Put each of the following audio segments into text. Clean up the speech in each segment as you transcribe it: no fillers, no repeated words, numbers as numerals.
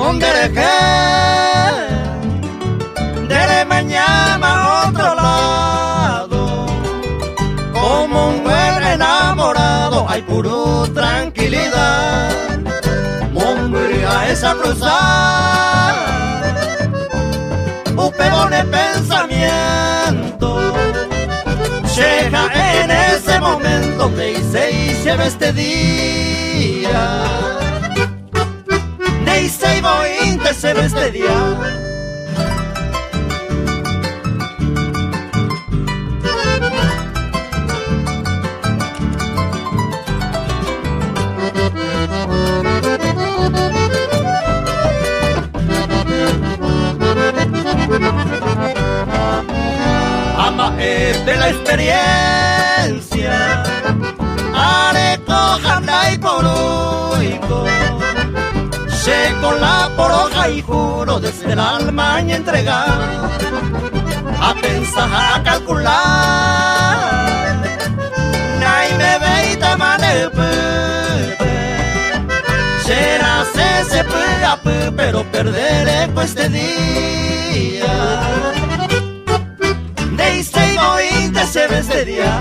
mondereje, de mañana a otro lado, como un buen enamorado, hay puro tranquilidad. Mombría esa cruzar, upe bone pensamiento, llega en ese momento que hice y lleva este día. Neisei vointe se ve este día. Ama es de la experiencia, areco, janda y poruico. Sé con la poroja y juro desde el alma y entregar, a pensar, a calcular. Nay me ve y te mane será ese pero perderé con este día. De este y se ve este día.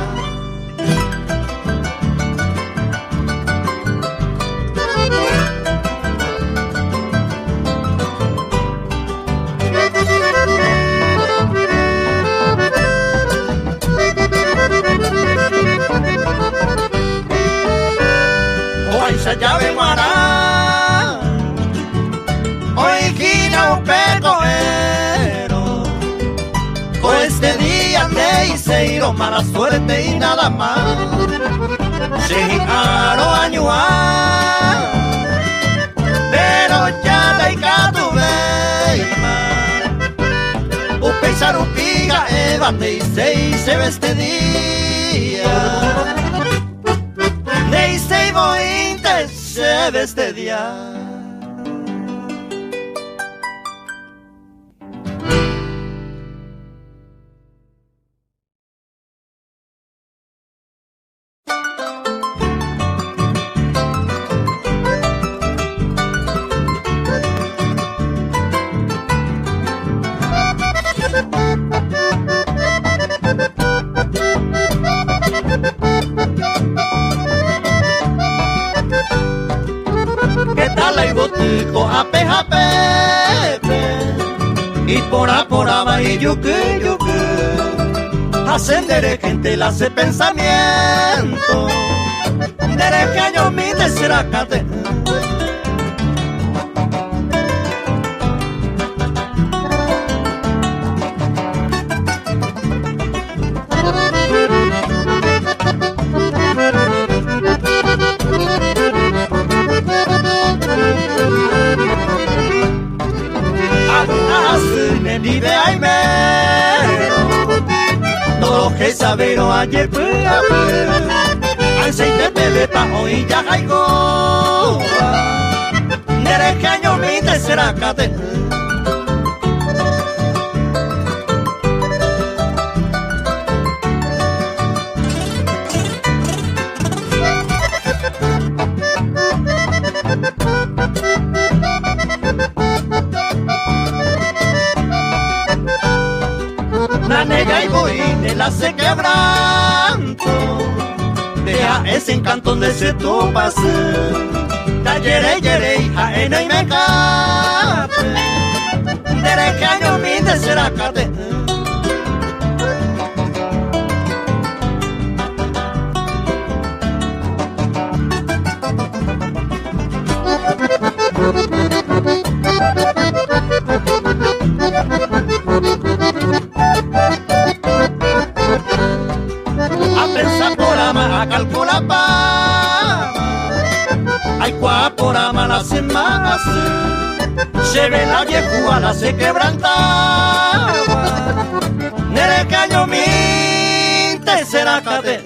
Esa llave guará, hoy quina un pecoero, con este día te hice ir mala suerte y nada más. Llegaron a añuar, pero ya te tu veima, un pensar un piga, Eva te hice y se ve este día. De hice y voy se ve este día. Jape, jape, y por va y yuque, ascender gente la hace pensamiento, dereje año mi tercera cate. Vive ay mero, no lo que sabero ayer aceite bebe pa hoy ya caigo, nere que año mi tercera cate. La nega y voy de la se quebranto, deja ese encanto donde se tu pase, da yere hija en y me cape, dere que año mi tercera cate. A calcular pa, hay cuaporama la semana se ve la vieja la se quebrantaba, nere caño mi tercera cate.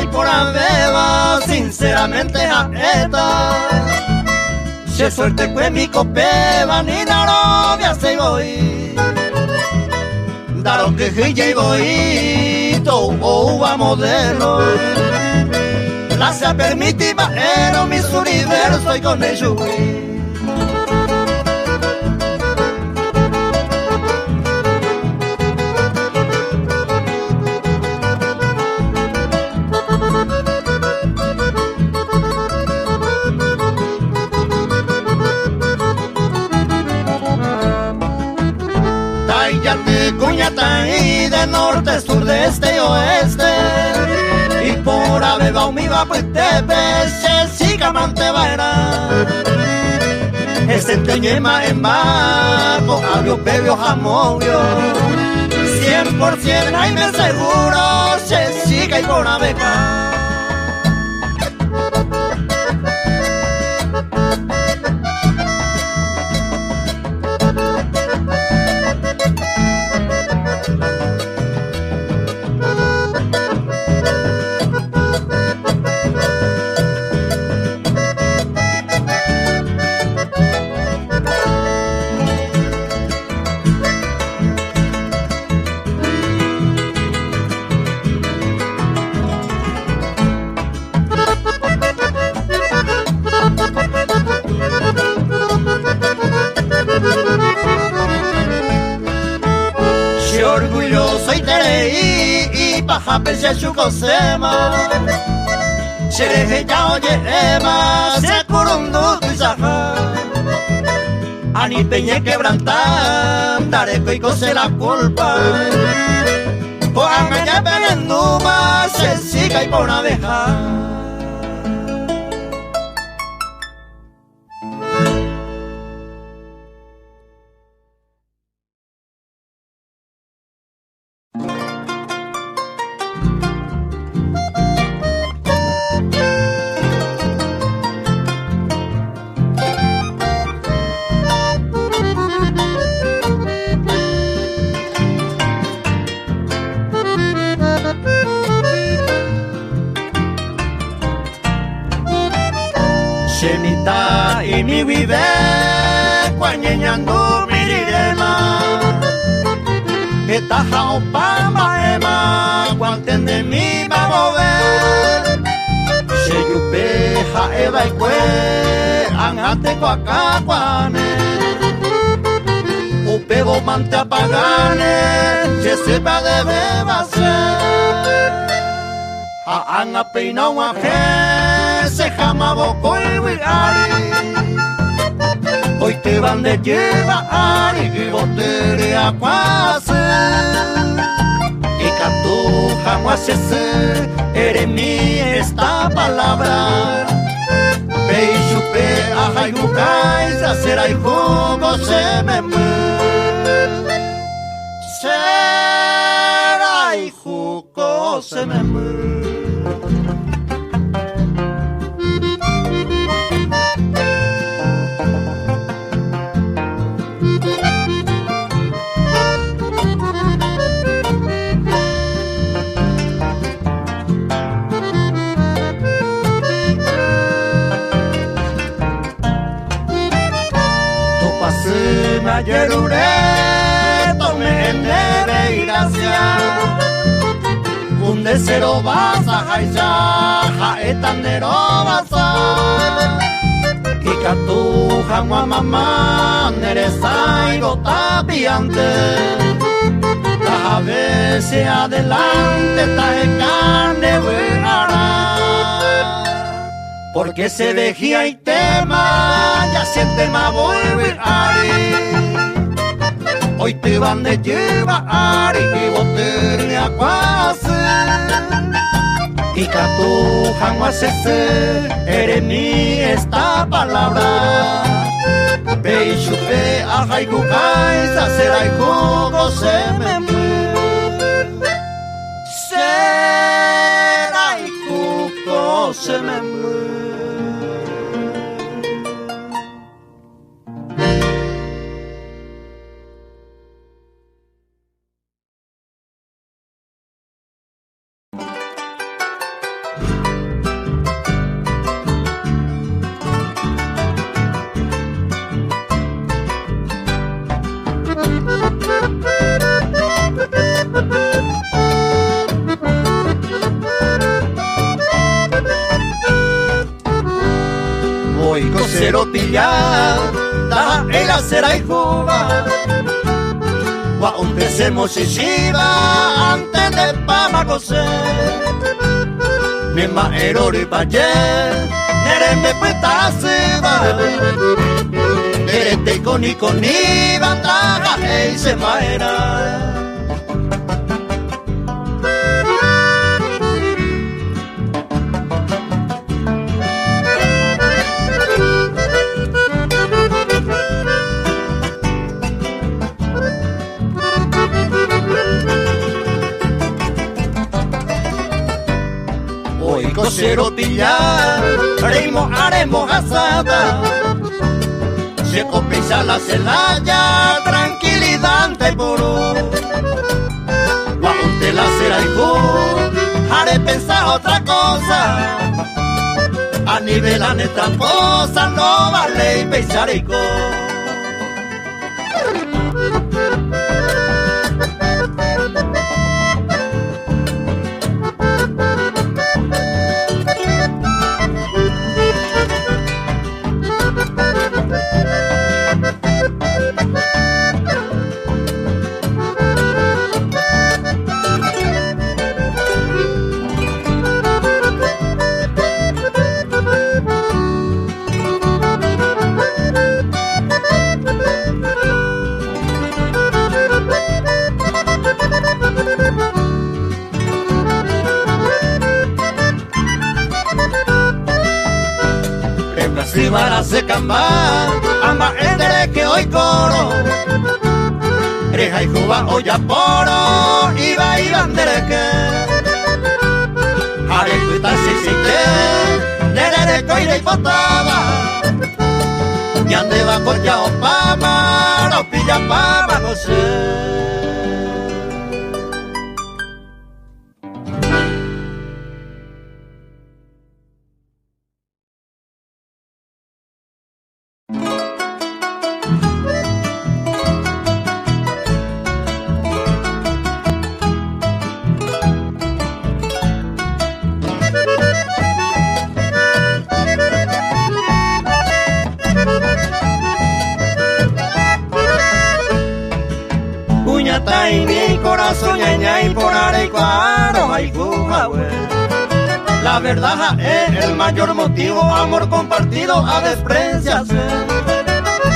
y por beba, sinceramente a esta. Se suerte que mi copeva ni la novia se voy. Daro que y voy, todo va modelo. La se permite pero mis universos y con ello. Cuñata y de norte, sur, de este y oeste. Y por Abeba, Umiva, pues te ves, si camante vaera. Este teñema en barco, avio, pebio, jamovio. 100% ahí me seguro, se siga y por Abeba. Orgulloso y tereí y paja pensé su cosema. Xereje ya oye ema, se curundu y saja. Ani peñe quebrantar, daré que cose la culpa. O angaña penenduma, se siga y por una abeja. Semita y mi vive cuañeñando mirirema. Etaja opama ema cuanten de mi vamos ver. Se yupeja eva y cue angate coacacuane. Upego mante apagane se sepa de beba ser. A anga peinao a se jama boco el wigari. Hoy te van de lleva ari y botere a cuase. Y cantu jamuasese, eres mi esta palabra. Ve y chupe a jayucais, hacer y jugo se me muere. Será y jugo se me muere. Yerure, tome neve y gracia. Un desero vas a jaiza, jaetandero vas a. Y catuja mamá, nereza y gotapiante. La veces adelante, taecane verara. Porque se dejía y tema, ya siente más volver ari. Hoy te van de llevar y boterle a cuase. Y catujan guasese, eres mi esta palabra. Ve y chupe a jaycucais, hacer ay jugo se me muere. Será y jugo se me muere. Hoy cosero pillar, da el acera y juba. Guaunte se mosisiva, antes de pama coser. Nema erori payer, nereme puesta seba. Nerete coni bantraga e se maera. Hoy cosero pillar, haremos asada. Se copisa la celaya, tranquilidad ante puro. Guaunte la cera y tú, haré pensar otra cosa. A nivel la tramposa, no vale y pensar y co. Si para se cambar, ama endere que hoy coro. Reja y juba olla poro, iba y bandere que. Hare cuita si si te, nerere coire y potaba. Y ande va con ya opama, no pilla pama no sé. Y mi corazón ñaña y por arecuaro hay cujawe. La verdad es el mayor motivo, amor compartido a despreciarse.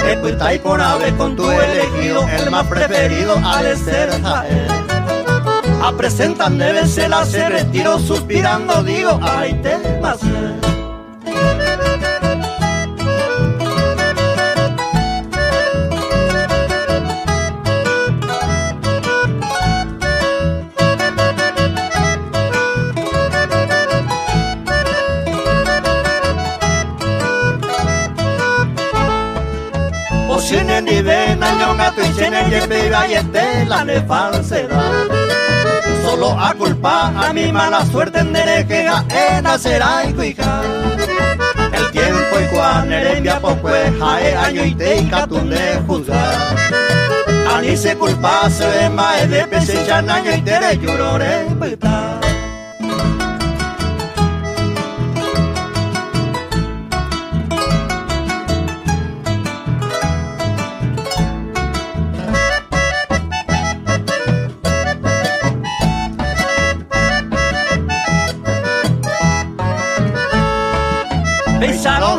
Recuita y por ave con tu elegido, el más preferido ha de ser Jael. A presentan debe ser hacer retiro, suspirando digo, ay temas. Chinen ni ven año gato y chinen y pega y estela de falsedad. Solo a culpa a mi mala suerte en derecha en hacer ay cuica. El tiempo y cuan erembia popue jae año y te catun de juzgar. Ani se culpa se ve mae de pese chan año y tere llorore pita.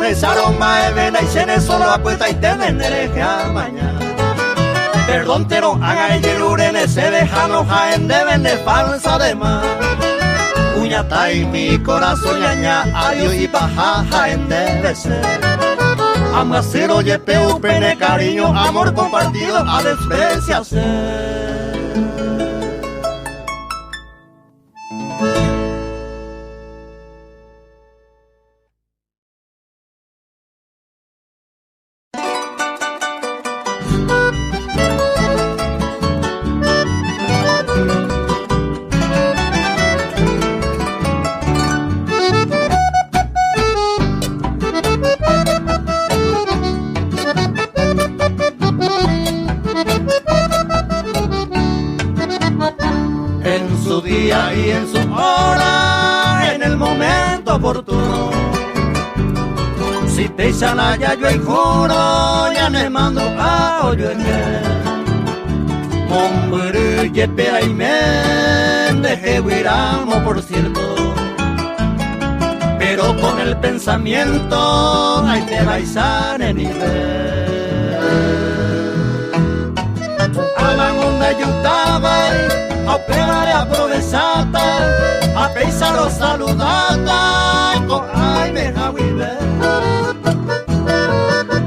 Pensaron mae vena y se solo apuesta y te vendereje a mañana. Perdón pero haga el yelure en ese dejano jaen deben de falsa de más. Uñata y mi corazón ñaña adiós y baja jaen debe ser. Amacero y peu pene cariño amor compartido a despreciarse. Y en su hora, en el momento oportuno, si pesa la ya yo el joro ya me mando a oyo en Momburu yepe ay men deje huiramo por cierto, pero con el pensamiento hay que bailar en nivel. Alan onda yutaba a pegar a provesata a pensar los saludata con ay me javive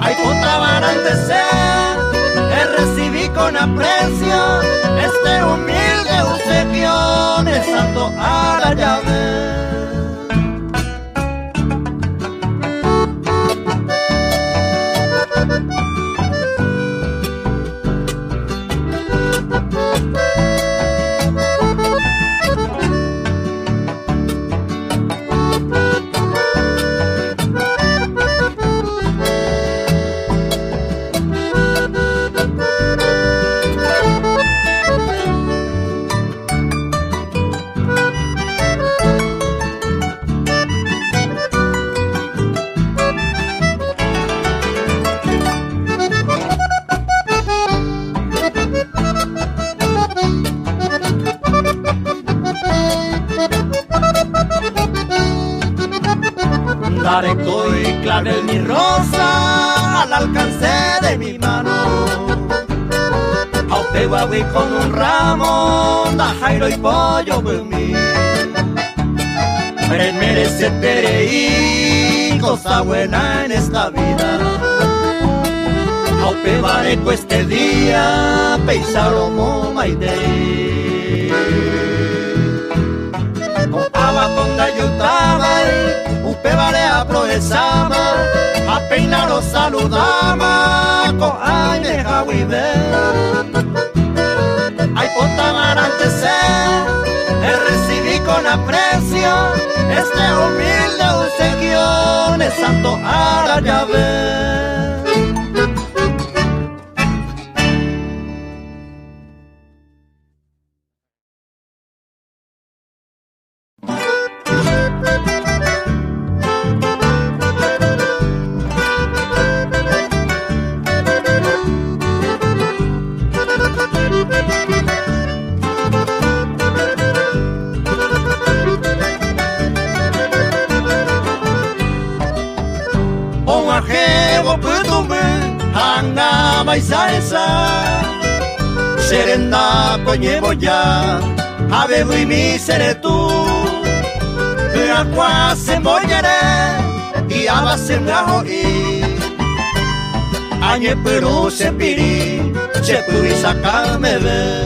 ay otra varante ser recibí con aprecio este humilde obsequio de santo a la llave. Daré y clavel mi rosa al alcance de mi mano. Aunque voy con un ramo, da jairo y pollo por mí. Merece tener cosa buena en esta vida. Aunque vale este día, pensarlo moma y de. Con abaconda yo estaba upe vale a proezama, a peinar o saludama, con ay me javive. Ay ponta marante recibí con aprecio este humilde obsequio de santo a la llave. Esa serenda coñevo ya ave muy mi seré tú la cual se mollere y aba se ngajo y añe pero se piri se puri sacarme ver.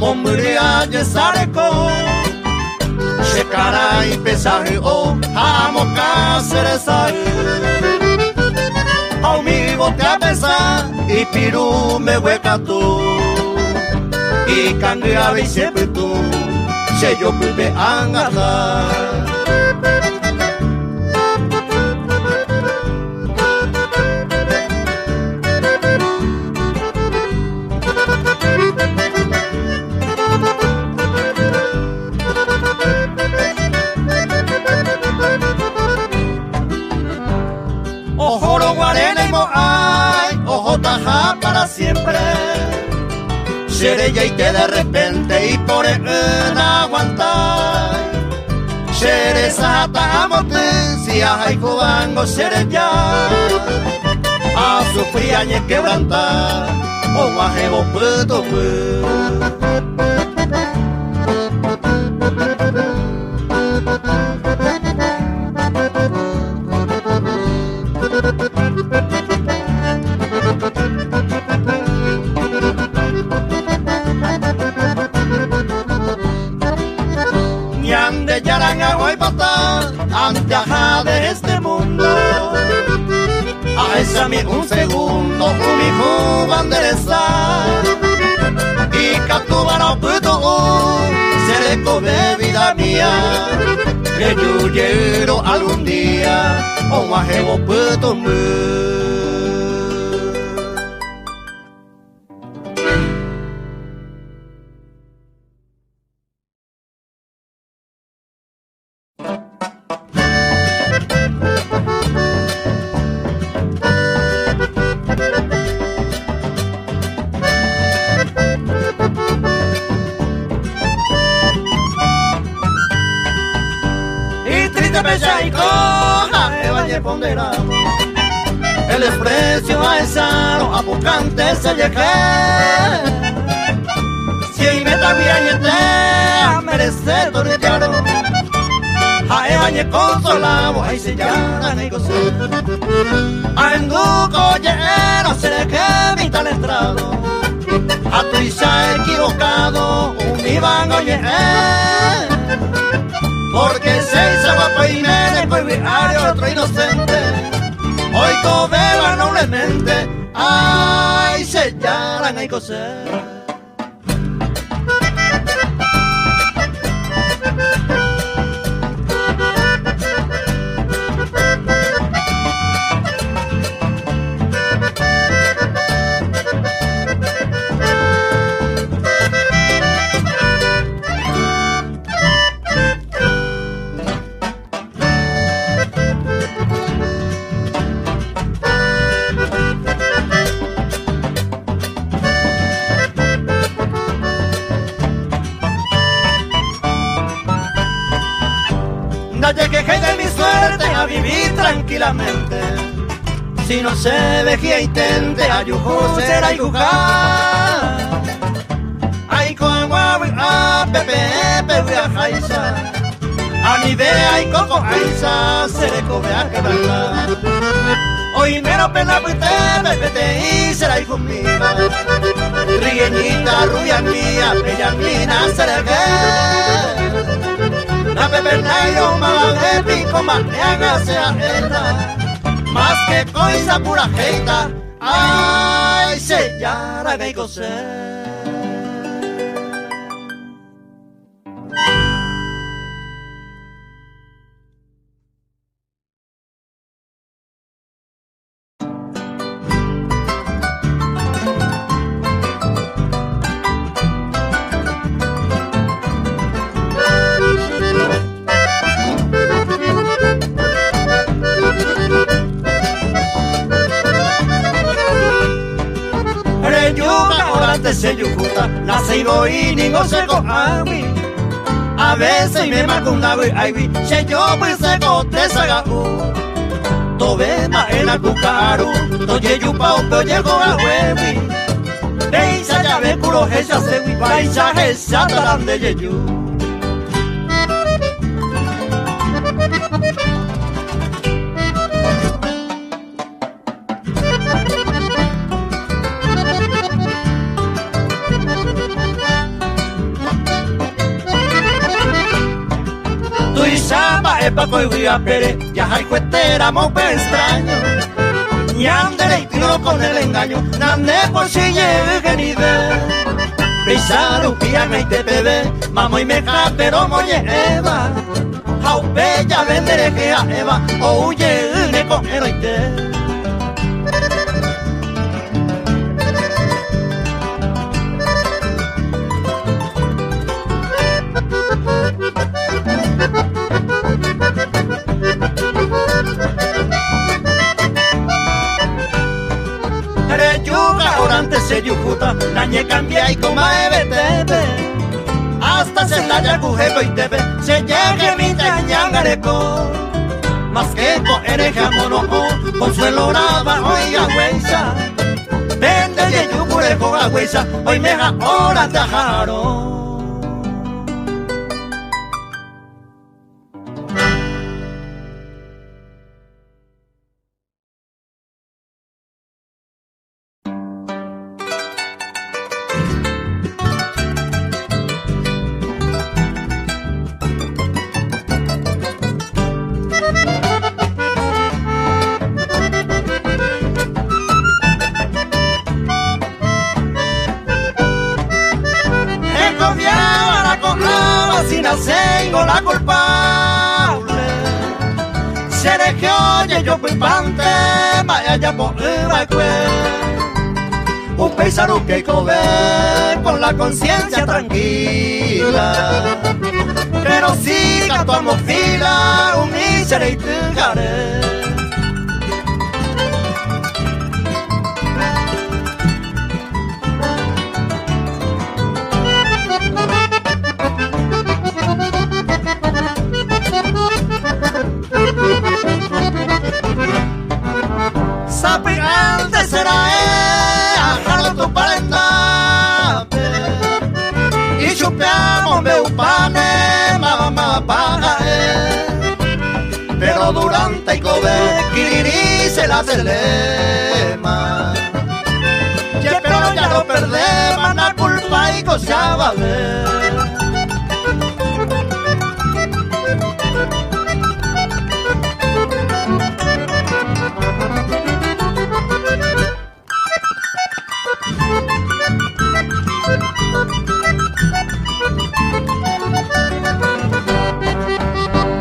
Mombria de Sareco, Shekara y Pesaje o Amoca Ceresay. Ao mi bote a pesar y piru me hueca tú. Y cangreaba y siempre tú, se yo pude angajar. Para siempre seré ya y te de repente y por el aguantar seré sata amote si hay cubango seré ya a sufrir añe quebrantar o majebo puto anteaja de este mundo a esa mi un segundo un hijo banderesa y catubara puto se le come vida mía, que yo llego algún día, o un ajebo puedo el desprecio a esaro, a pocante se llegue. Si hay meta bien a merece torretearo, a ebañe consolado, ahí se llaman y gozé. A enduco lleno se le que mi tal estrado, a tu isa equivocado, un iban oye. Porque se hizo guapo y me coibiario otro inocente. Hoy cobeba noblemente, ay, se llaman hay coser. Nadie queje de mi suerte a vivir tranquilamente. Si no se vejía intente a yujo será yujar. Ay con guawi a pepe voy a jaisa. A mi idea y coco aisa se le cobre a quebrarla. Hoy mero pena pete y será hijo mío. Rigueñita rubia mía, bella mina será que. La pepe negro malague pico maneaga sea esta. Más que coisa pura jeita, ay se llama gay coser. Se yujuta, nace y voy ni no se coami. A veces me marco un lago y ahí se yo pues se cote saga tobe ma en la cucaru, toye yupa o llego a huevi. Beisa ya ve puro ella se vi paisaje sataran de yeyu. Paco y voy a pere, ya hay cuestera, mope extraño. Ñandere y tiro con el engaño, nande por si llegue ni ve. Pisaru, pianga y te bebé, mamo y meja, pero moye Eva. Jaupe, ya venderé que a Eva, o huye, ne con el oite. Antes se yujuta, la ñe cambia y coma ebetebe. Hasta se la yacujeco y tebe, se llegue mi tañangareco. Más que con ereja mono, consuelo raba, oiga huesa. Vende ye yucureco a huesa, hoy me ja hora tajaro. si tengo la culpable. Seré que oye yo pipante, vaya ya por un paisano que ve con la conciencia tranquila. Pero si canto fila, un mísero y te sabe antes será ajarlo tu parenda y chupeamos meu pane mamá paga pero durante y cobe kiriri se la celema pero ya no perdemos la culpa y gozaba ver.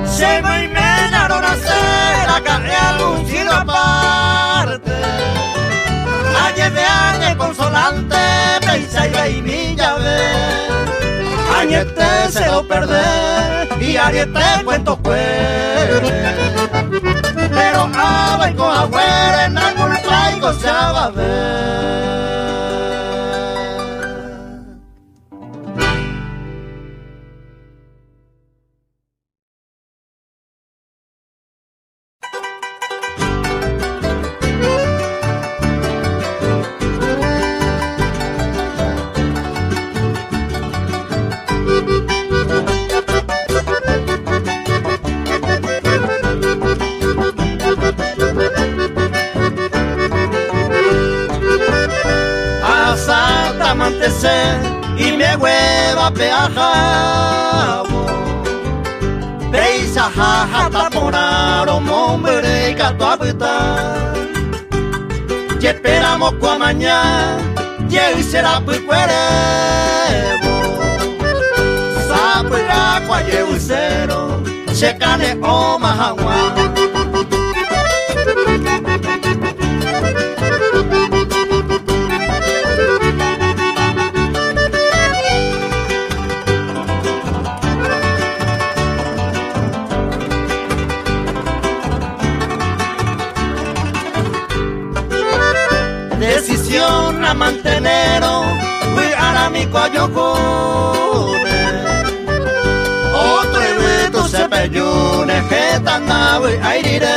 Se me enmenaron a hacer a carrear un cielo aparte. Años de años consolante, pensa y mi llave. Añete se lo perdé y ariete cuento pues. Pero a con agüera en la culpa y gozaba ver. Y me hueva peajabo Beisa jaja taponaro mombre y gato habitar Y esperamos kwa mañana Y será pues cuerebo Sabe agua y usero Se cane o mahagua Decisión a mantener cuidar a mi coyocune Otro evento se peyune que tan nave aire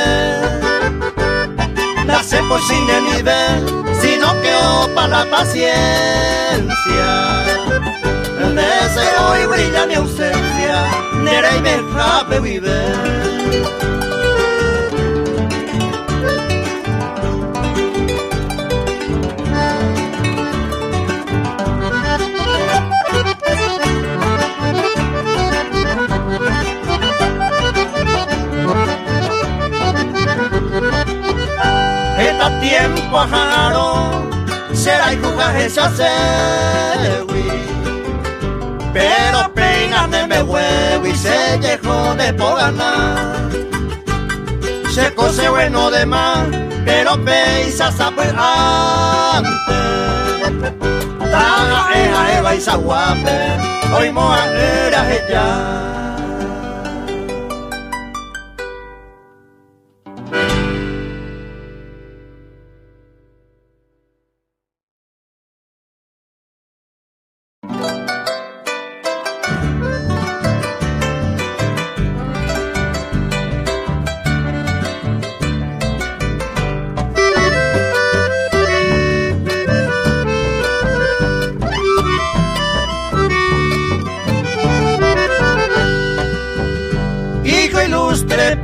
Nace por sin el nivel sino que para la paciencia El deseo y brilla mi ausencia Nere y me rape vive tiempo ajaro será y jugaje se hace pero pena de me huevo y se dejó de pogana se cose bueno de más pero peisa sabe antes taga eja eva y saguape hoy moa era ella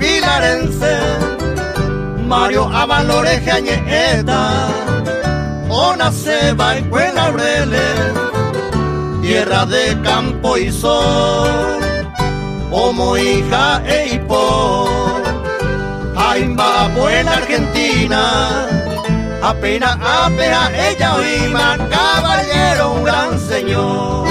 pilarense Mario Avalores Jañeta Ona Seba y Cuelaureles tierra de campo y sol como hija e hipo Aimba buena Argentina apenas ella oíma caballero un gran señor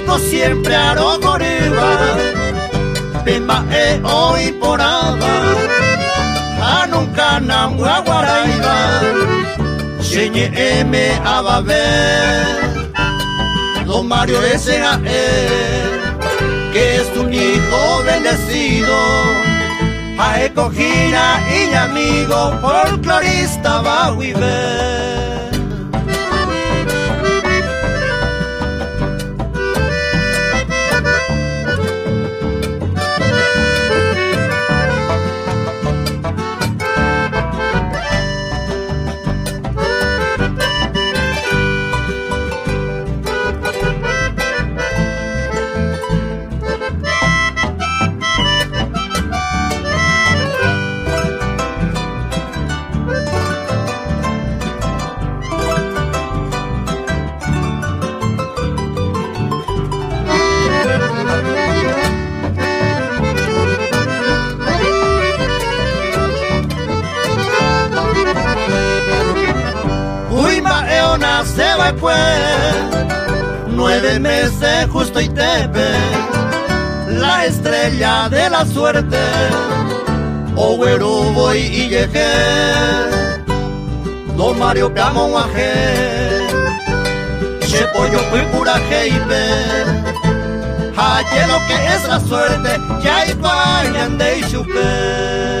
eco siempre aro corriba, pemba hoy poraba, a nunca namua guaraiba, Sheñe me ababe, don Mario S.A.E., que es un hijo bendecido, a eco gira y mi amigo folclorista va a vivir. Se va pues 9 meses justo y tepe, la estrella de la suerte, o güero voy y llegué, don Mario Piamo guaje, che pollo fui pura jeibe, hallé lo que es la suerte, ya hay pañan de chupé.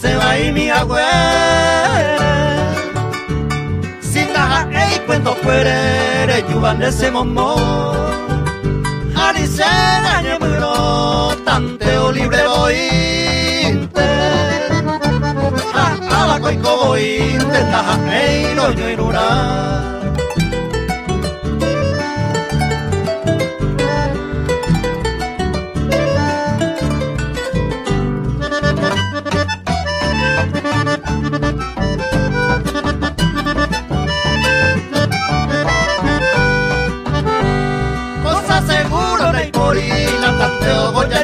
Se va y mi abuela sin nada y cuento fuera yuvan de ese momo Jarice daño muro tanteo libre bointe abaco y cobointe taja y lo yo irura.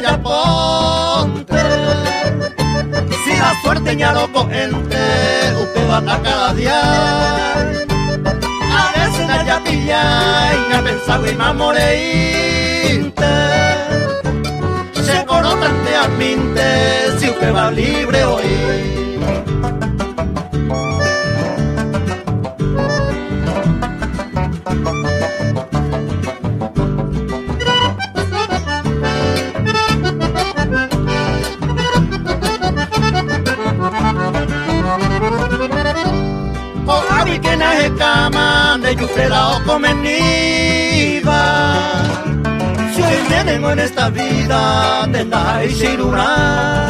Ya ponte, si la suerte ya lo coente, usted va a cada día. A veces la ya pilla y me pensaba y me moreinte. Se conotante a minte, si usted va libre hoy. De yufrela o comeniva, si hoy tenemos en esta vida tendrá y shiruna,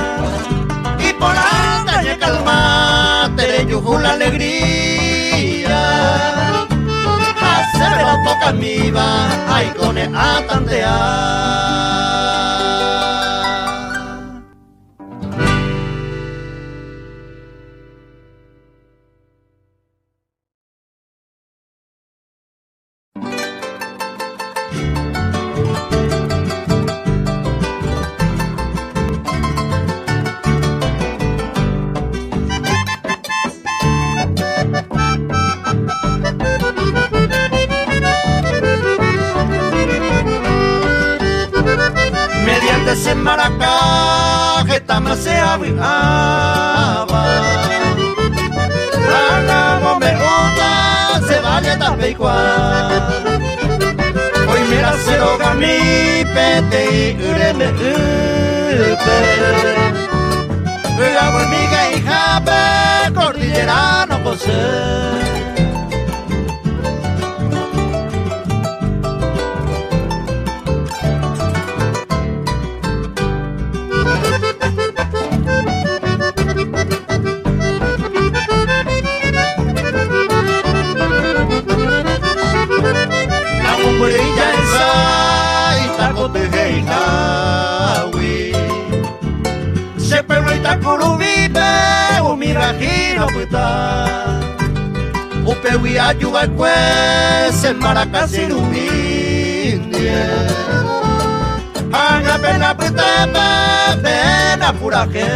y por anda y calma te yuju la alegría, hacer la toca mi va, ay con el atantear. Se maracá, que también se abrigaba. Hagamos me gusta, se vaya también igual. Hoy mira se lo gané, pete y ureme upe. Hago mi hija, cordillera no posee. no puta upewi ayuga kwe se maracasi lumindie anga pena puta pena pura que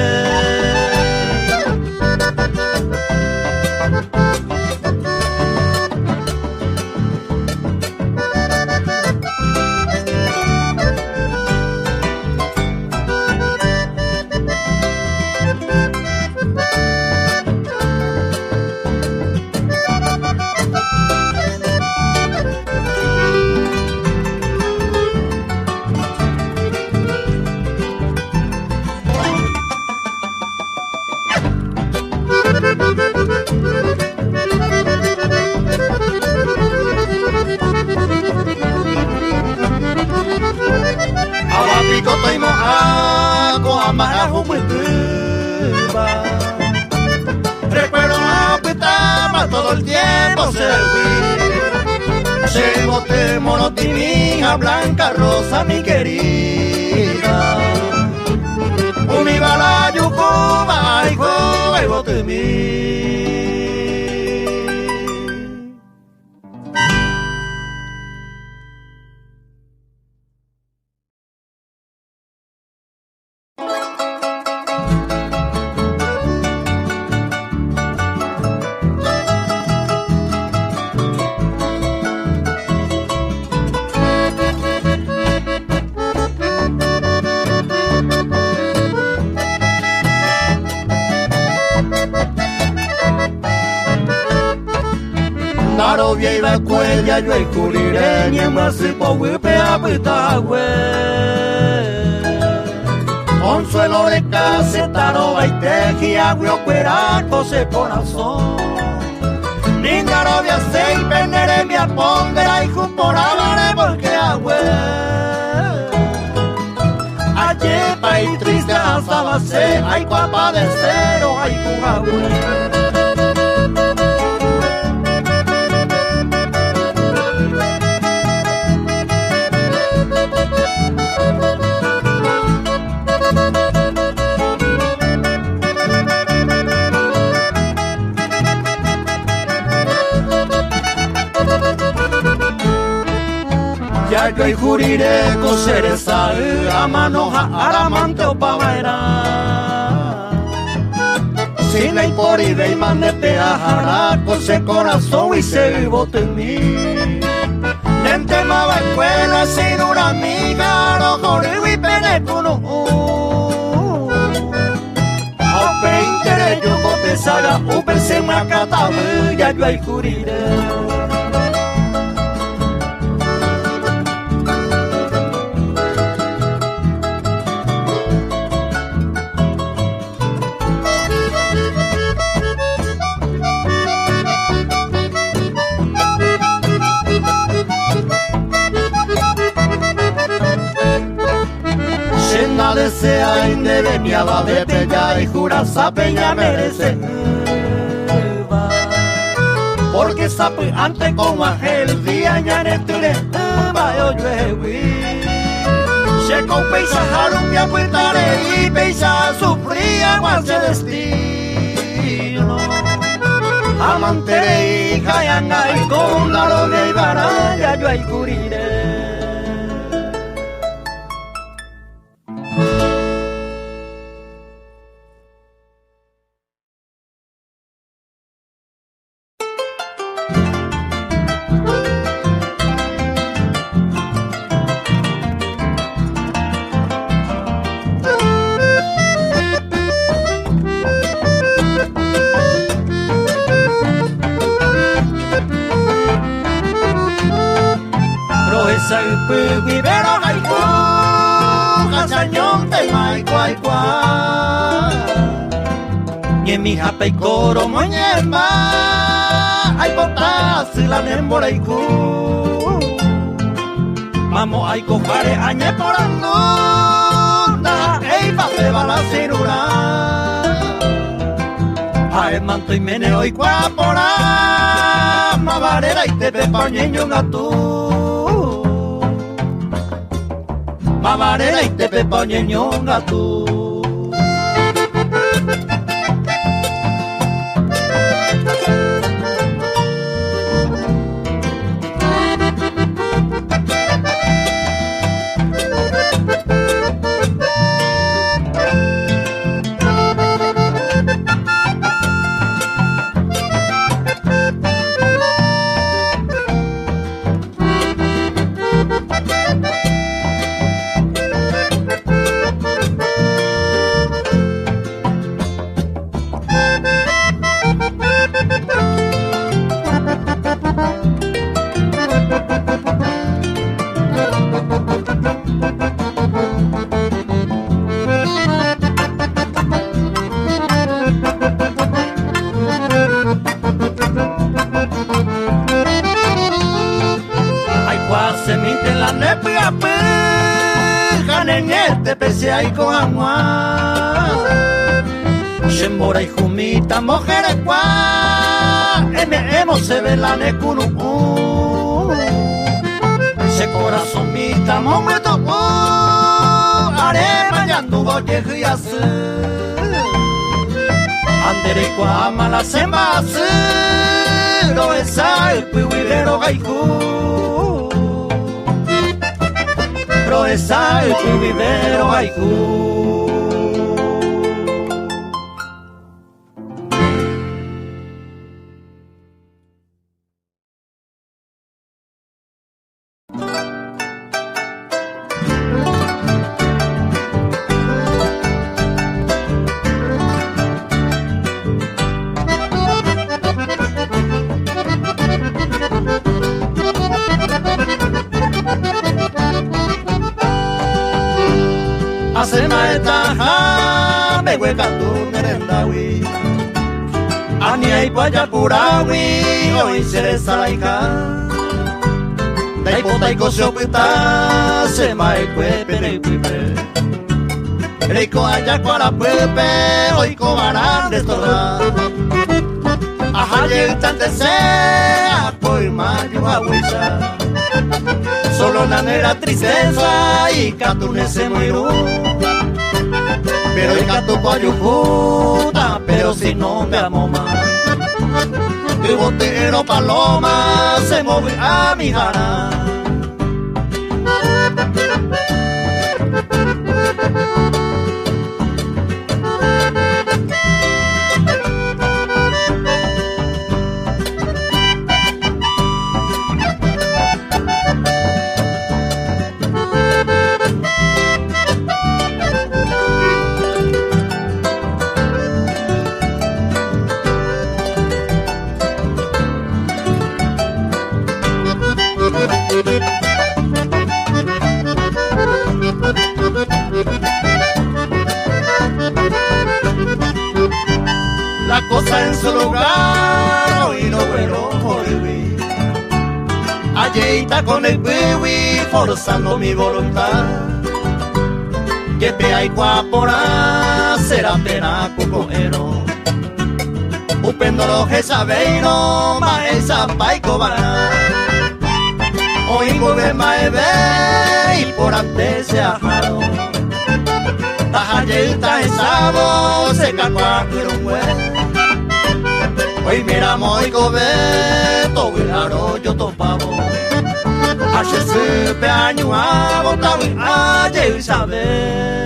recuerdo la pitama todo el tiempo servir llevote monoti mi hija blanca rosa mi querida umi bala yucuba y juego mi Naro viva cuella yo y culire ni más se puede peapita consuelo de casetaro y teji agüo cueraco se corazón ninga novia se y penere mi apondera y jumporabare porque agüe ayepa y triste hasta base hay guapa de cero hay con agüe ya yo y juriré coser esa a manoja aramante o pavaera si la impori de imán de peajara cose corazón y se bote en mí nente mava escuela sin una amiga no jorigo y penecuno ope interés yo bote saga upe se macatabu ya yo y juriré desea indeveniada de Peña y Jurasa Peña merece porque sabe ante como aquel día ya neture yo lluevi se con peisa jarumbia puitare y peisa sufría guarse destino amante hija yanga y con la rodia y baraya yo hay curiré Vivero haiku, casañón te mai cuai cuai. Ni mi jape coro moñema, ay botas la nemboraiku. Mamo ay cojare añe porando, na ei pase bala cirura. Ay manto y meneo y cuapora, mavarera y te pepañeño gatu. Mavarera y te pepañeño gatu. Epiapi, Janeniete, pese ahí con agua. Shembora y Jumita, mujeres cuá. Hemos se ve la necunu. Se corazón mita, momento. Are mañando goye giasu. Andere kwa mala sembasu. Lo esa el piwidero gaiku. Lo esa el piwidero gaiku. Me hueca tu merendawi Ani ay paya purawi Hoy se salaika Dai potai kosyo pita Se mai kwepe ne kwepe Reiko aya kwara pepe Hoy ko varande toda Ahaye utante se Akoi mayu awisha Solo la negra tristeza Y katune se muiru Pero el gato pollo puta, pero si no me amo más. El botero paloma se mueve a mi jara. La cosa en su lugar y no vuelo por vivir. Alleita con el piwi forzando mi voluntad. Que te hay guapora será pena cucoero. Upendoro jesabeiro ma esa paico va. Hoy mueve maeve y por antes se ajaro. Tajallita esa voz se cacua curungüe. Hoy miramos y gobe, todo el arroyo topavo. Hace supe año a botar a y saber.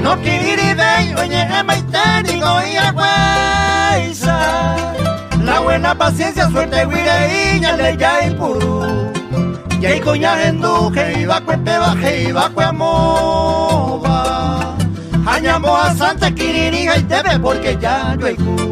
No quiere ver, oye, maitérico y agüeza. La buena paciencia, suerte, guireña, le ya impurú. Y ahí coña enduje, iba cuete baje, iba cuemova. Añamo a Santa Quiriniga y te ve porque ya yo hay cu.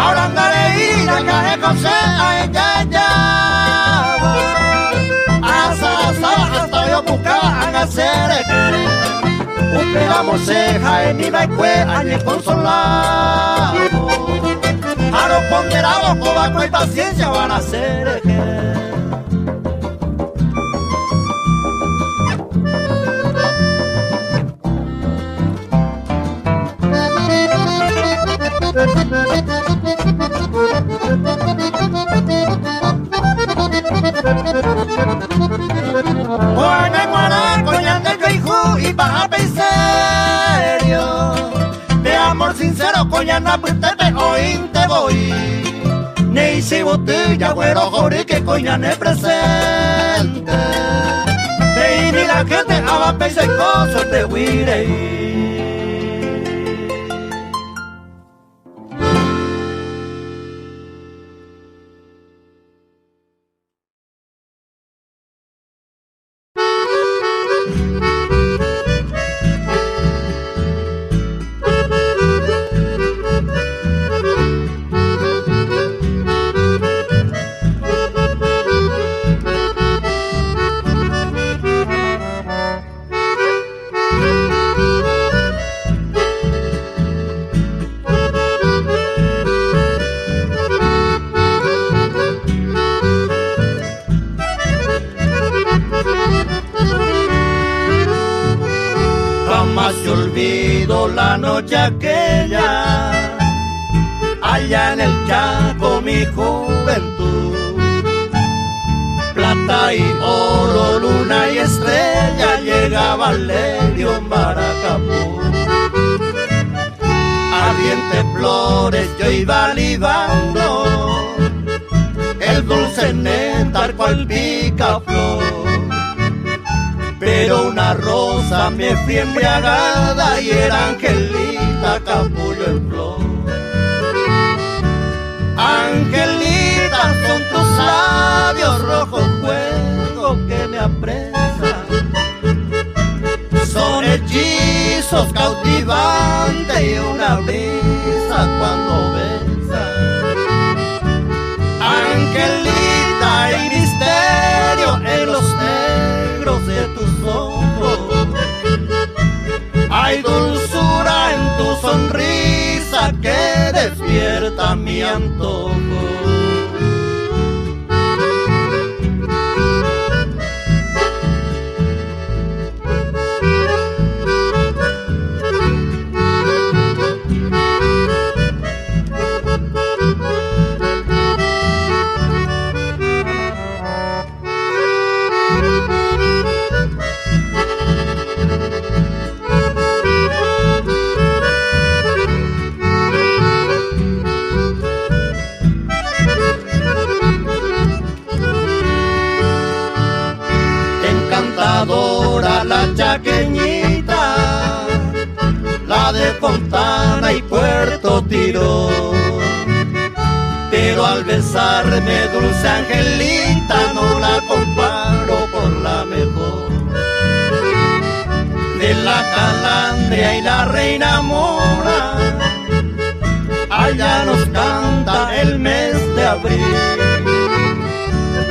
Ahora andaré y la cae con se a ella ya. Hasta yo buscar a hacer un pegamo ceja en mi baicue añe consolado. A los ponderados con vaco y paciencia van a hacer y baja serio. De amor sincero, coña, no apetece, hoy te voy. Nei si botella, güero, jore que coñane presente. Te ni la gente abape y cosas de huirei. Jamás se olvido la noche aquella, allá en el Chaco mi juventud. Plata y oro, luna y estrella, llegaba Lerio en Maracapú. Ardientes flores yo iba libando, el dulce néctar cual picaflor. Pero una rosa me fui embriagada y era Angelita, capullo en flor. Angelita, son tus labios rojos fuego que me apresan. Son hechizos cautivantes y una brisa cuando besan. Angelita, hay misterio en los negros de tus ojos. Hay dulzura en tu sonrisa que despierta mi antojo. La chaqueñita, la de Fontana y Puerto Tiro. Pero al besarme, dulce Angelita, no la comparo por la mejor. De la Calandria y la Reina Mora, allá nos canta el mes de abril.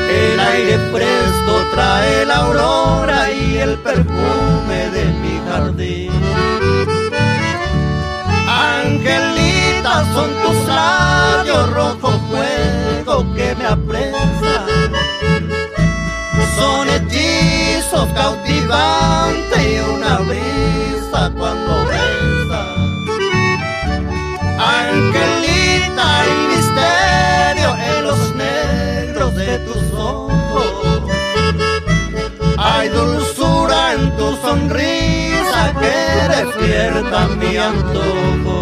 El aire fresco trae la aurora y el perfume de mi jardín. Angelita, son tus labios rojo fuego que me apresan. Son hechizos cautivantes y una brisa cuando besan. Angelita, hay misterio en los negros de tus ojos. Hay dulzura en tu sonrisa que despierta mi antojo.